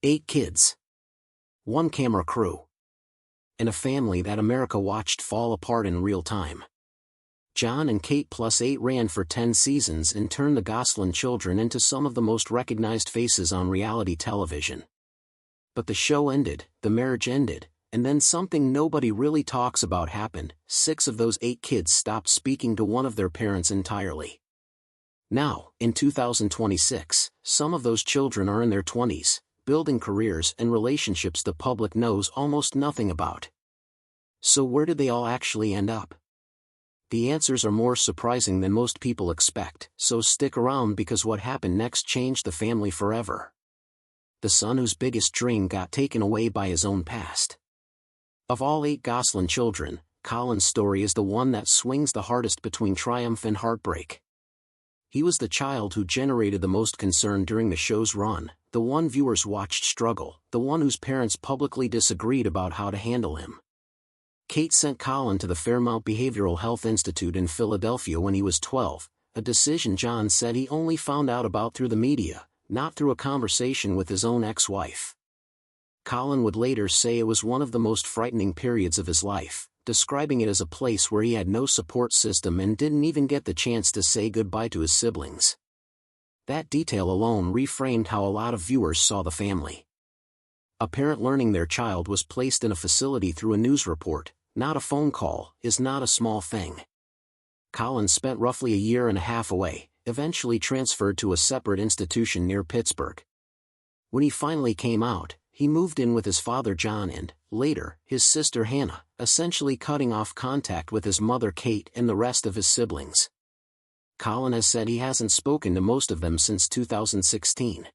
8 kids. 1 camera crew. And a family that America watched fall apart in real time. Jon and Kate Plus 8 ran for 10 seasons and turned the Gosselin children into some of the most recognized faces on reality television. But the show ended, the marriage ended, and then something nobody really talks about happened. 6 of those 8 kids stopped speaking to one of their parents entirely. Now, in 2026, some of those children are in their 20s, building careers and relationships the public knows almost nothing about. So where did they all actually end up? The answers are more surprising than most people expect, so stick around because what happened next changed the family forever. The son whose biggest dream got taken away by his own past. Of all 8 Gosselin children, Collin's story is the one that swings the hardest between triumph and heartbreak. He was the child who generated the most concern during the show's run, the one viewers watched struggle, the one whose parents publicly disagreed about how to handle him. Kate sent Collin to the Fairmount Behavioral Health Institute in Philadelphia when he was 12, a decision Jon said he only found out about through the media, not through a conversation with his own ex-wife. Collin would later say it was one of the most frightening periods of his life, describing it as a place where he had no support system and didn't even get the chance to say goodbye to his siblings. That detail alone reframed how a lot of viewers saw the family. A parent learning their child was placed in a facility through a news report, not a phone call, is not a small thing. Collin spent roughly a year and a half away, eventually transferred to a separate institution near Pittsburgh. When he finally came out, he moved in with his father Jon and, later, his sister Hannah, essentially cutting off contact with his mother Kate and the rest of his siblings. Collin has said he hasn't spoken to most of them since 2016.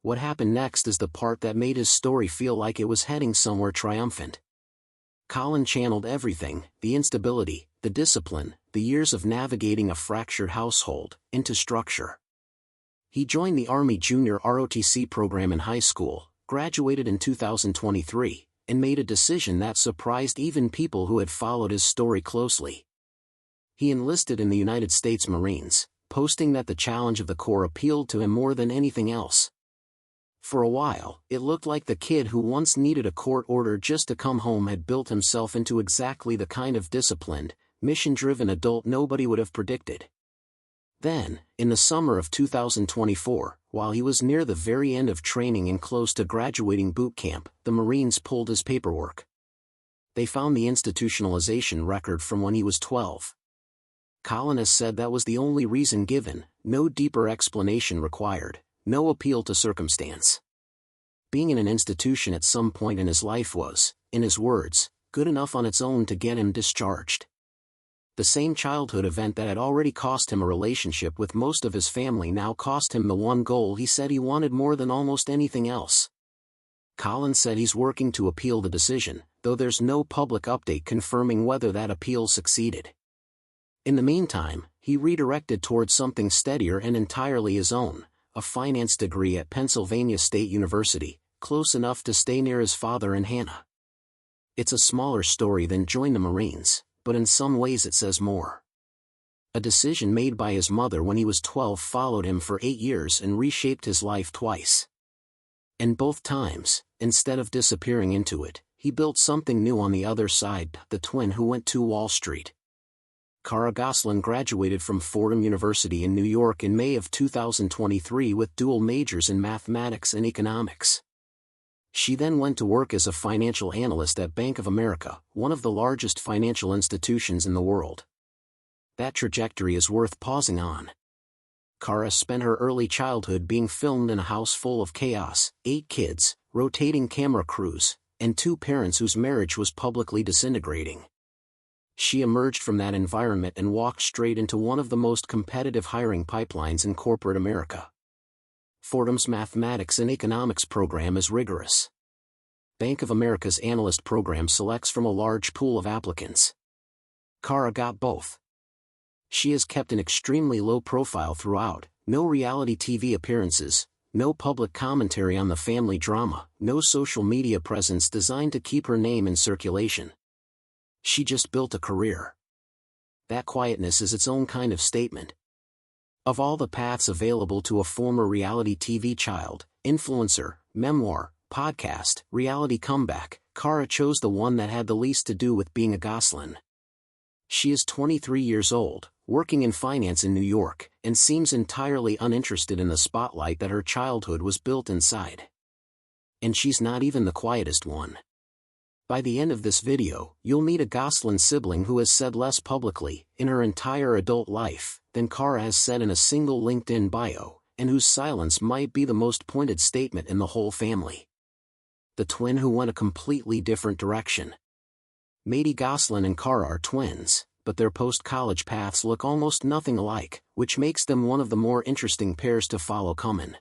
What happened next is the part that made his story feel like it was heading somewhere triumphant. Collin channeled everything, the instability, the discipline, the years of navigating a fractured household, into structure. He joined the Army Junior ROTC program in high school, graduated in 2023, and made a decision that surprised even people who had followed his story closely. He enlisted in the United States Marines, posting that the challenge of the Corps appealed to him more than anything else. For a while, it looked like the kid who once needed a court order just to come home had built himself into exactly the kind of disciplined, mission-driven adult nobody would have predicted. Then, in the summer of 2024, while he was near the very end of training and close to graduating boot camp, the Marines pulled his paperwork. They found the institutionalization record from when he was 12. Collin has said that was the only reason given, no deeper explanation required, no appeal to circumstance. Being in an institution at some point in his life was, in his words, good enough on its own to get him discharged. The same childhood event that had already cost him a relationship with most of his family now cost him the one goal he said he wanted more than almost anything else. Collin said he's working to appeal the decision, though there's no public update confirming whether that appeal succeeded. In the meantime, he redirected towards something steadier and entirely his own, a finance degree at Pennsylvania State University, close enough to stay near his father and Hannah. It's a smaller story than join the Marines, but in some ways it says more. A decision made by his mother when he was 12 followed him for 8 years and reshaped his life twice. And both times, instead of disappearing into it, he built something new on the other side, the twin who went to Wall Street. Cara Gosselin graduated from Fordham University in New York in May of 2023 with dual majors in mathematics and economics. She then went to work as a financial analyst at Bank of America, one of the largest financial institutions in the world. That trajectory is worth pausing on. Cara spent her early childhood being filmed in a house full of chaos, 8 kids, rotating camera crews, and 2 parents whose marriage was publicly disintegrating. She emerged from that environment and walked straight into one of the most competitive hiring pipelines in corporate America. Fordham's mathematics and economics program is rigorous. Bank of America's analyst program selects from a large pool of applicants. Cara got both. She has kept an extremely low profile throughout, no reality TV appearances, no public commentary on the family drama, no social media presence designed to keep her name in circulation. She just built a career. That quietness is its own kind of statement. Of all the paths available to a former reality TV child, influencer, memoir, podcast, reality comeback, Cara chose the one that had the least to do with being a Gosselin. She is 23 years old, working in finance in New York, and seems entirely uninterested in the spotlight that her childhood was built inside. And she's not even the quietest one. By the end of this video, you'll meet a Gosselin sibling who has said less publicly, in her entire adult life, than Cara has said in a single LinkedIn bio, and whose silence might be the most pointed statement in the whole family. The twin who went a completely different direction. Mady Gosselin and Cara are twins, but their post-college paths look almost nothing alike, which makes them one of the more interesting pairs to follow coming.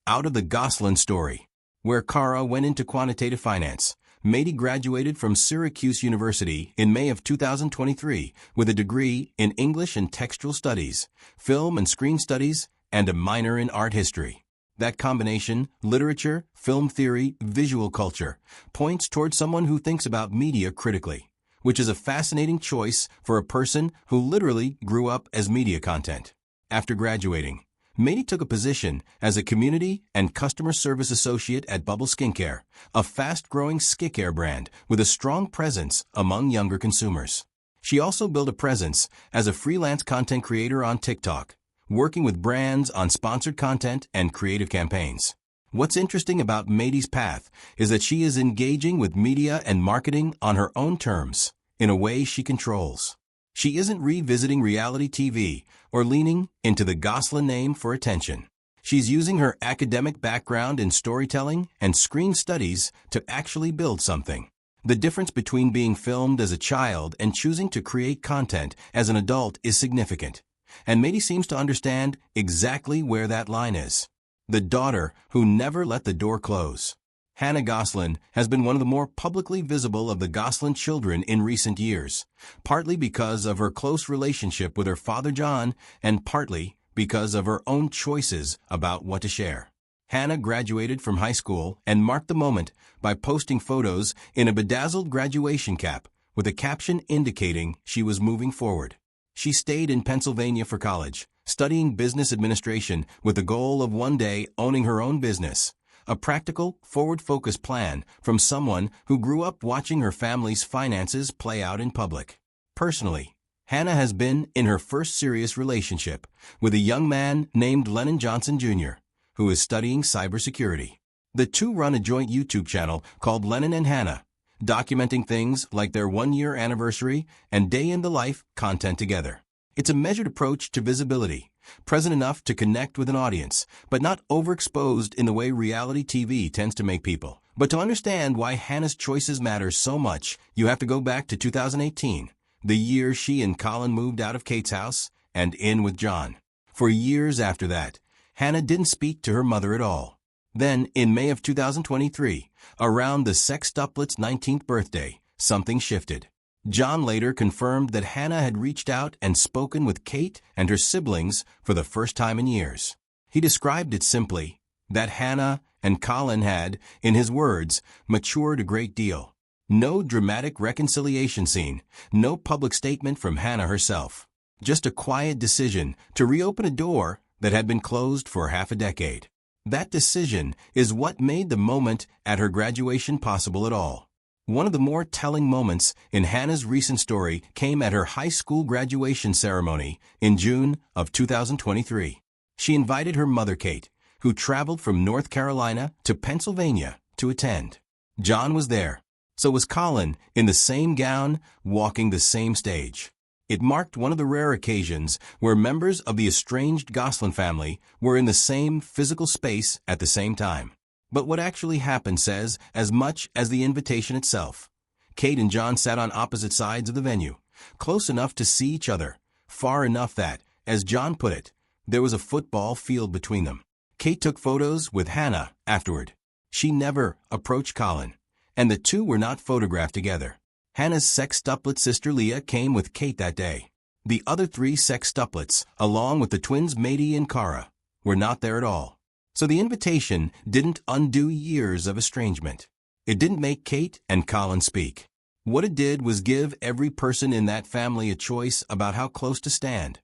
Out of the Gosselin story. Where Cara went into quantitative finance, Mady graduated from Syracuse University in May of 2023 with a degree in English and Textual Studies, Film and Screen Studies, and a minor in Art History. That combination, literature, film theory, visual culture, points towards someone who thinks about media critically, which is a fascinating choice for a person who literally grew up as media content. After graduating, Mady took a position as a community and customer service associate at Bubble Skincare, a fast-growing skincare brand with a strong presence among younger consumers. She also built a presence as a freelance content creator on TikTok, working with brands on sponsored content and creative campaigns. What's interesting about Mady's path is that she is engaging with media and marketing on her own terms, in a way she controls. She isn't revisiting reality TV or leaning into the Gosselin name for attention. She's using her academic background in storytelling and screen studies to actually build something. The difference between being filmed as a child and choosing to create content as an adult is significant, and Mady seems to understand exactly where that line is. The daughter who never let the door close. Hannah Gosselin has been one of the more publicly visible of the Gosselin children in recent years, partly because of her close relationship with her father Jon, and partly because of her own choices about what to share. Hannah graduated from high school and marked the moment by posting photos in a bedazzled graduation cap with a caption indicating she was moving forward. She stayed in Pennsylvania for college, studying business administration with the goal of one day owning her own business. A practical, forward-focused plan from someone who grew up watching her family's finances play out in public. Personally, Hannah has been in her first serious relationship with a young man named Lennon Johnson Jr., who is studying cybersecurity. The two run a joint YouTube channel called Lennon and Hannah, documenting things like their one-year anniversary and day-in-the-life content together. It's a measured approach to visibility, present enough to connect with an audience, but not overexposed in the way reality TV tends to make people. But to understand why Hannah's choices matter so much, you have to go back to 2018, the year she and Collin moved out of Kate's house and in with Jon. For years after that, Hannah didn't speak to her mother at all. Then, in May of 2023, around the sextuplets' 19th birthday, something shifted. Jon later confirmed that Hannah had reached out and spoken with Kate and her siblings for the first time in years. He described it simply, that Hannah and Collin had, in his words, matured a great deal. No dramatic reconciliation scene, no public statement from Hannah herself. Just a quiet decision to reopen a door that had been closed for half a decade. That decision is what made the moment at her graduation possible at all. One of the more telling moments in Hannah's recent story came at her high school graduation ceremony in June of 2023. She invited her mother, Kate, who traveled from North Carolina to Pennsylvania to attend. Jon was there. So was Collin, in the same gown, walking the same stage. It marked one of the rare occasions where members of the estranged Gosselin family were in the same physical space at the same time. But what actually happened says as much as the invitation itself. Kate and Jon sat on opposite sides of the venue, close enough to see each other, far enough that, as Jon put it, there was a football field between them. Kate took photos with Hannah afterward. She never approached Collin, and the two were not photographed together. Hannah's sextuplet sister Leah came with Kate that day. The other three sextuplets, along with the twins Mady and Cara, were not there at all. So the invitation didn't undo years of estrangement. It didn't make Kate and Collin speak. What it did was give every person in that family a choice about how close to stand.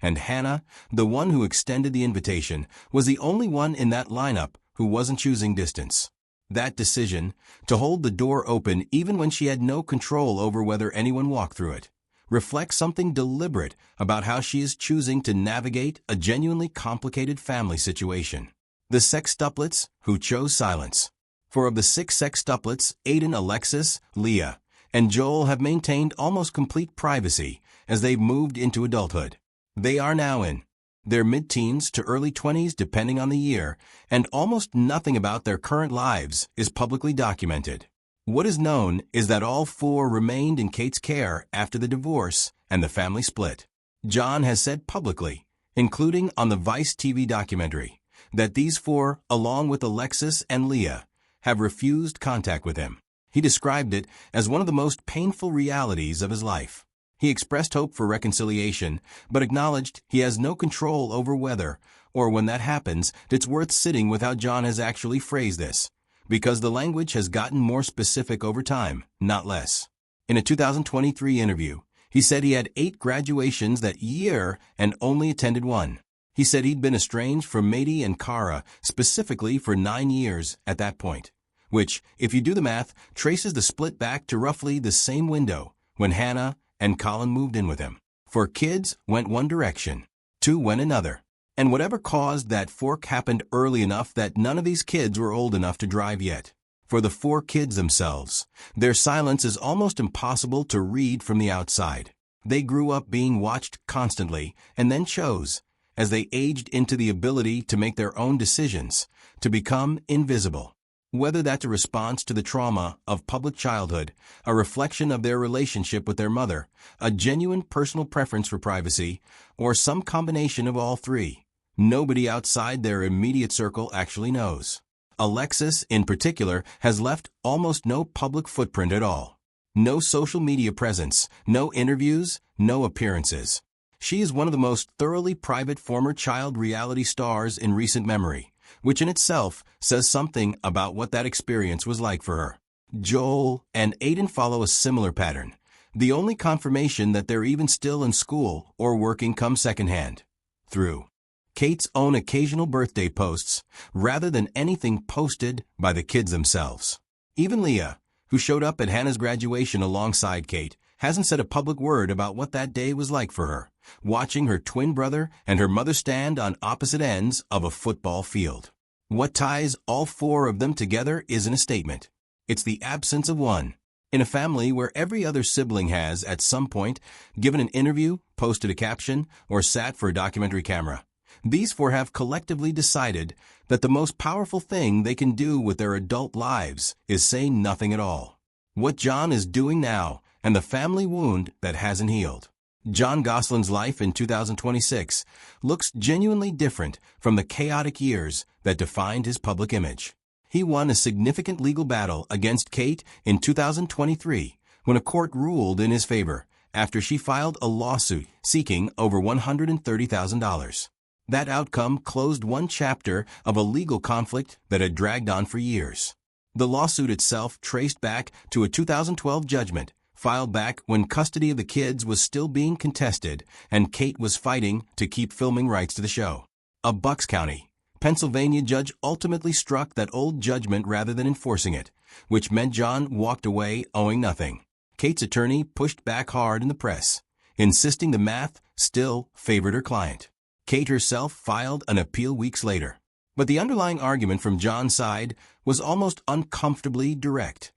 and Hannah, the one who extended the invitation, was the only one in that lineup who wasn't choosing distance. That decision, to hold the door open even when she had no control over whether anyone walked through it, reflects something deliberate about how she is choosing to navigate a genuinely complicated family situation. The sextuplets who chose silence. For of the 6 sextuplets, Aaden, Alexis, Leah, and Joel have maintained almost complete privacy as they've moved into adulthood. They are now in their mid-teens to early 20s depending on the year, and almost nothing about their current lives is publicly documented. What is known is that all 4 remained in Kate's care after the divorce and the family split. Jon has said publicly, including on the Vice TV documentary, that these 4, along with Alexis and Leah, have refused contact with him. He described it as one of the most painful realities of his life. He expressed hope for reconciliation, but acknowledged he has no control over whether, or when that happens, it's worth sitting with how Jon has actually phrased this, because the language has gotten more specific over time, not less. In a 2023 interview, he said he had 8 graduations that year and only attended 1. He said he'd been estranged from Mady and Cara specifically for 9 years at that point, which, if you do the math, traces the split back to roughly the same window when Hannah and Collin moved in with him. 4 kids went one direction, 2 went another, and whatever caused that fork happened early enough that none of these kids were old enough to drive yet. For the 4 kids themselves, their silence is almost impossible to read from the outside. They grew up being watched constantly and then chose, as they aged into the ability to make their own decisions, to become invisible. Whether that's a response to the trauma of public childhood, a reflection of their relationship with their mother, a genuine personal preference for privacy, or some combination of all 3, nobody outside their immediate circle actually knows. Alexis, in particular, has left almost no public footprint at all. No social media presence, no interviews, no appearances. She is one of the most thoroughly private former child reality stars in recent memory, which in itself says something about what that experience was like for her. Joel and Aaden follow a similar pattern. The only confirmation that they're even still in school or working comes secondhand, through Kate's own occasional birthday posts, rather than anything posted by the kids themselves. Even Leah, who showed up at Hannah's graduation alongside Kate, hasn't said a public word about what that day was like for her, watching her twin brother and her mother stand on opposite ends of a football field. What ties all 4 of them together isn't a statement. It's the absence of one. In a family where every other sibling has, at some point, given an interview, posted a caption, or sat for a documentary camera, these 4 have collectively decided that the most powerful thing they can do with their adult lives is say nothing at all. What Jon is doing now, and the family wound that hasn't healed. Jon Gosselin's life in 2026 looks genuinely different from the chaotic years that defined his public image. He won a significant legal battle against Kate in 2023 when a court ruled in his favor after she filed a lawsuit seeking over $130,000. That outcome closed one chapter of a legal conflict that had dragged on for years. The lawsuit itself traced back to a 2012 judgment filed back when custody of the kids was still being contested and Kate was fighting to keep filming rights to the show. A Bucks County, Pennsylvania judge ultimately struck that old judgment rather than enforcing it, which meant Jon walked away owing nothing. Kate's attorney pushed back hard in the press, insisting the math still favored her client. Kate herself filed an appeal weeks later. But the underlying argument from Jon's side was almost uncomfortably direct.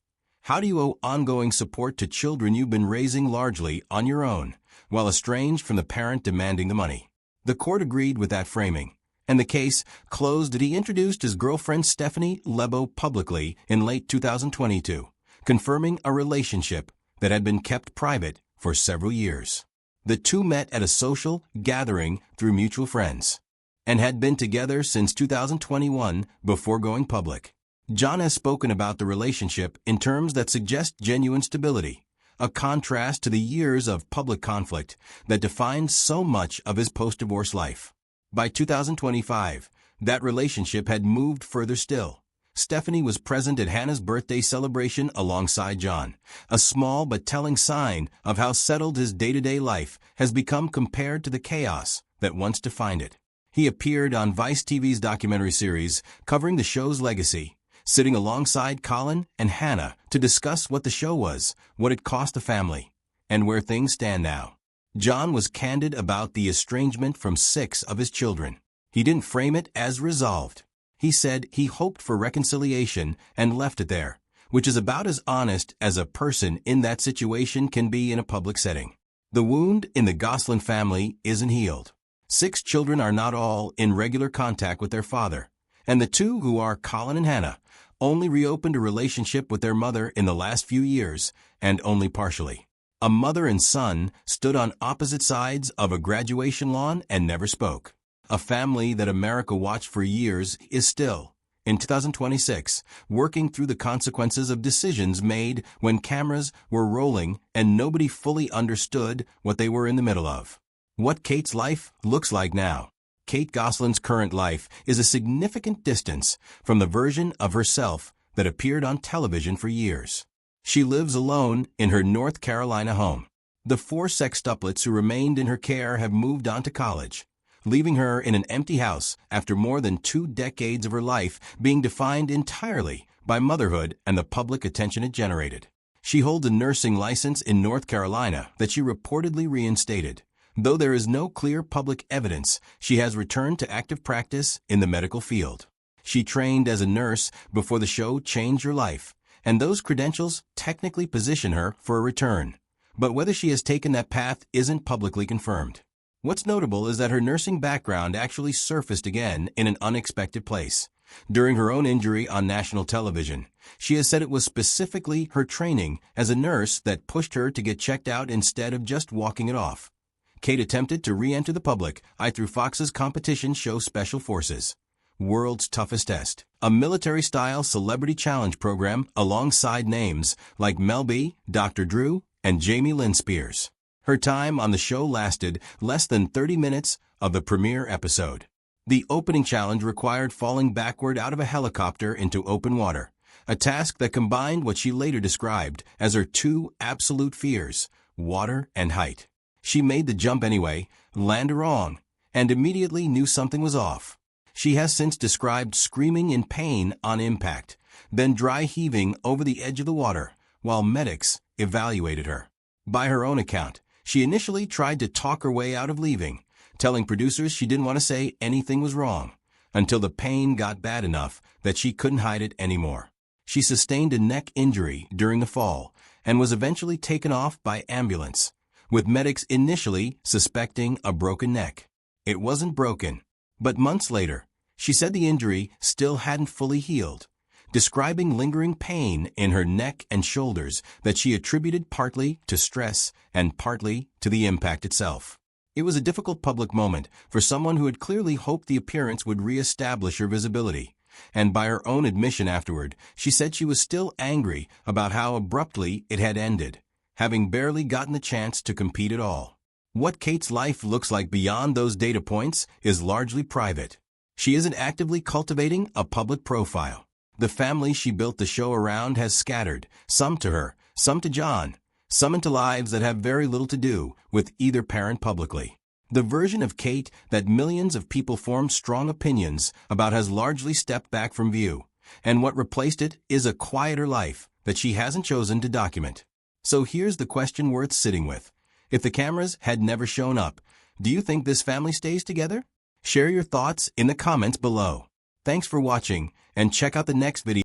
How do you owe ongoing support to children you've been raising largely on your own, while estranged from the parent demanding the money? The court agreed with that framing, and the case closed that he introduced his girlfriend Stephanie Lebo publicly in late 2022, confirming a relationship that had been kept private for several years. The 2 met at a social gathering through mutual friends, and had been together since 2021 before going public. Jon has spoken about the relationship in terms that suggest genuine stability, a contrast to the years of public conflict that defined so much of his post-divorce life. By 2025, that relationship had moved further still. Stephanie was present at Hannah's birthday celebration alongside Jon, a small but telling sign of how settled his day-to-day life has become compared to the chaos that once defined it. He appeared on Vice TV's documentary series covering the show's legacy, sitting alongside Collin and Hannah to discuss what the show was, what it cost the family, and where things stand now. Jon was candid about the estrangement from 6 of his children. He didn't frame it as resolved. He said he hoped for reconciliation and left it there, which is about as honest as a person in that situation can be in a public setting. The wound in the Gosselin family isn't healed. 6 children are not all in regular contact with their father, and the 2 who are Collin and Hannah only reopened a relationship with their mother in the last few years, and only partially. A mother and son stood on opposite sides of a graduation lawn and never spoke. A family that America watched for years is still, in 2026, working through the consequences of decisions made when cameras were rolling and nobody fully understood what they were in the middle of. What Kate's life looks like now. Kate Gosselin's current life is a significant distance from the version of herself that appeared on television for years. She lives alone in her North Carolina home. The 4 sextuplets who remained in her care have moved on to college, leaving her in an empty house after more than 2 decades of her life being defined entirely by motherhood and the public attention it generated. She holds a nursing license in North Carolina that she reportedly reinstated. Though there is no clear public evidence, she has returned to active practice in the medical field. She trained as a nurse before the show changed her life, and those credentials technically position her for a return. But whether she has taken that path isn't publicly confirmed. What's notable is that her nursing background actually surfaced again in an unexpected place. During her own injury on national television, she has said it was specifically her training as a nurse that pushed her to get checked out instead of just walking it off. Kate attempted to re-enter the public eye through Fox's competition show Special Forces, World's Toughest Test, a military-style celebrity challenge program alongside names like Mel B, Dr. Drew, and Jamie Lynn Spears. Her time on the show lasted less than 30 minutes of the premiere episode. The opening challenge required falling backward out of a helicopter into open water, a task that combined what she later described as her 2 absolute fears, water and height. She made the jump anyway, landed wrong, and immediately knew something was off. She has since described screaming in pain on impact, then dry heaving over the edge of the water while medics evaluated her. By her own account, she initially tried to talk her way out of leaving, telling producers she didn't want to say anything was wrong, until the pain got bad enough that she couldn't hide it anymore. She sustained a neck injury during the fall and was eventually taken off by ambulance, with medics initially suspecting a broken neck. It wasn't broken, but months later, she said the injury still hadn't fully healed, describing lingering pain in her neck and shoulders that she attributed partly to stress and partly to the impact itself. It was a difficult public moment for someone who had clearly hoped the appearance would re-establish her visibility, and by her own admission afterward, she said she was still angry about how abruptly it had ended, having barely gotten the chance to compete at all. What Kate's life looks like beyond those data points is largely private. She isn't actively cultivating a public profile. The family she built the show around has scattered, some to her, some to Jon, some into lives that have very little to do with either parent publicly. The version of Kate that millions of people form strong opinions about has largely stepped back from view, and what replaced it is a quieter life that she hasn't chosen to document. So here's the question worth sitting with. If the cameras had never shown up, do you think this family stays together? Share your thoughts in the comments below. Thanks for watching, and check out the next video.